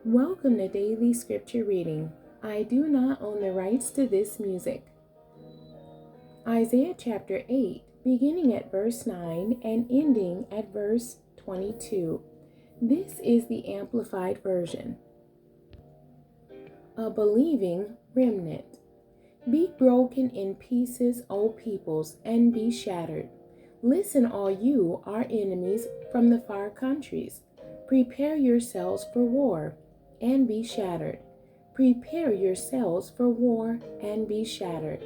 Welcome to Daily Scripture Reading. I do not own the rights to this music. Isaiah chapter 8, beginning at verse 9 and ending at verse 22. This is the Amplified Version. A believing remnant. Be broken in pieces, O peoples, and be shattered. Listen, all you, our enemies from the far countries. Prepare yourselves for war, and be shattered. Prepare yourselves for war, and be shattered.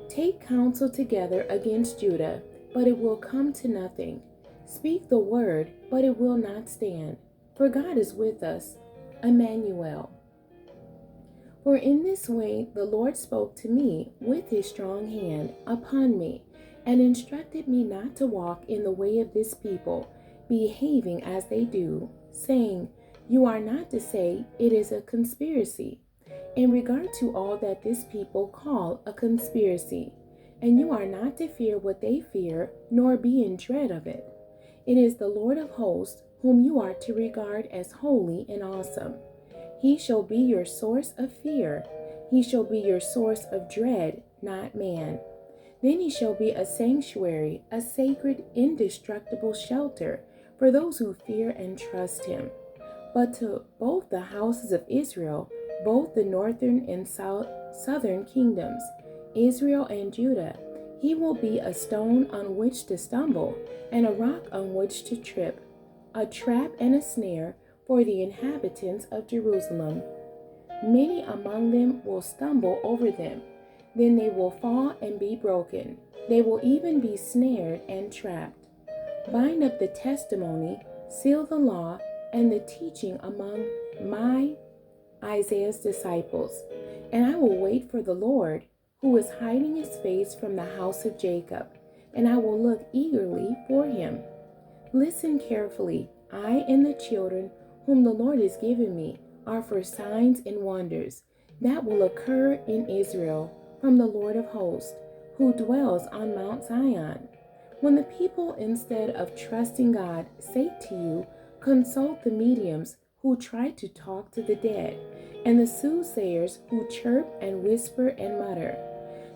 Take counsel together against Judah, but it will come to nothing. Speak the word, but it will not stand. For God is with us, Emmanuel. For in this way the Lord spoke to me with his strong hand upon me, and instructed me not to walk in the way of this people, behaving as they do, saying, You are not to say it is a conspiracy, in regard to all that this people call a conspiracy, and you are not to fear what they fear, nor be in dread of it. It is the Lord of hosts whom you are to regard as holy and awesome. He shall be your source of fear. He shall be your source of dread, not man. Then he shall be a sanctuary, a sacred, indestructible shelter for those who fear and trust him. But to both the houses of Israel, both the northern and southern kingdoms, Israel and Judah, he will be a stone on which to stumble, and a rock on which to trip, a trap and a snare for the inhabitants of Jerusalem. Many among them will stumble over them. Then they will fall and be broken. They will even be snared and trapped. Bind up the testimony, seal the law, and the teaching among my Isaiah's disciples. And I will wait for the Lord, who is hiding his face from the house of Jacob, and I will look eagerly for him. Listen carefully. I and the children whom the Lord has given me are for signs and wonders that will occur in Israel from the Lord of hosts, who dwells on Mount Zion. When the people, instead of trusting God, say to you, Consult the mediums who try to talk to the dead, and the soothsayers who chirp and whisper and mutter.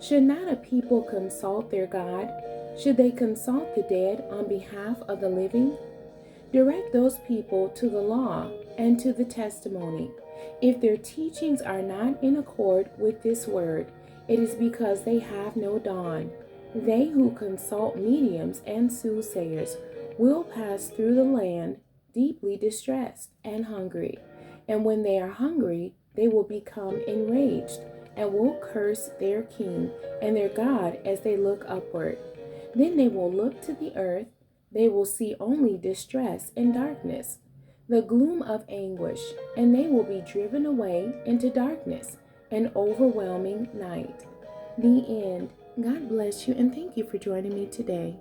Should not a people consult their God? Should they consult the dead on behalf of the living? Direct those people to the law and to the testimony. If their teachings are not in accord with this word, it is because they have no dawn. They who consult mediums and soothsayers will pass through the land deeply distressed and hungry. And when they are hungry, they will become enraged and will curse their king and their God as they look upward. Then they will look to the earth. They will see only distress and darkness, the gloom of anguish, and they will be driven away into darkness and overwhelming night. The end. God bless you, and thank you for joining me today.